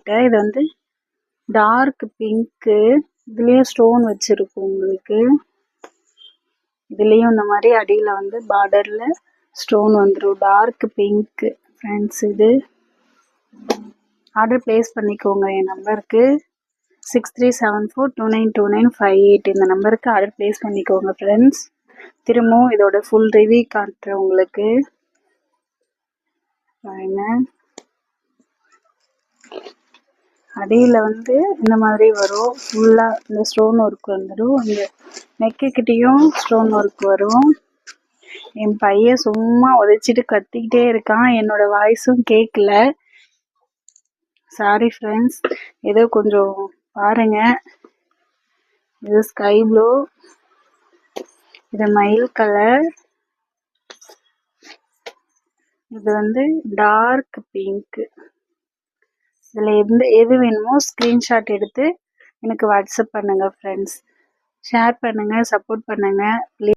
கிட்ட. இது வந்து டார்க் பிங்க்கு. இதுலேயும் ஸ்டோன் வச்சுருக்கும் உங்களுக்கு. இதுலேயும் இந்த மாதிரி அடியில் வந்து பார்டரில் ஸ்டோன் வந்துடும். Dark pink friends. இது ஆர்டர் ப்ளேஸ் பண்ணிக்கோங்க என் நம்பருக்கு 6374292958 இந்த நம்பருக்கு ஆர்டர் ப்ளேஸ் பண்ணிக்கோங்க ஃப்ரெண்ட்ஸ். திரும்பவும் இதோட ஃபுல் ரிவ்யூ காட்டுறேன் உங்களுக்கு பாருங்க. அடியில் வந்து இந்த மாதிரி வரும். ஃபுல்லாக இந்த ஸ்டோன் ஒர்க் வந்துடும். இந்த நெக்குக்கிட்டேயும் ஸ்டோன் ஒர்க் வரும். என் பையன் சும்மா உதைச்சிட்டு கத்திக்கிட்டே இருக்கான். என்னோட வாய்ஸும் கேட்கல. Sorry friends. ஏதோ கொஞ்சம் பாருங்க. இது ஸ்கை ப்ளூ, இது மயில் கலர், இது வந்து டார்க் பிங்க். இதில் எது வேணுமோ ஸ்க்ரீன்ஷாட் எடுத்து எனக்கு வாட்ஸ்அப் பண்ணுங்கள் ஃப்ரெண்ட்ஸ். ஷேர் பண்ணுங்கள், சப்போர்ட் பண்ணுங்கள் ப்ளீஸ்.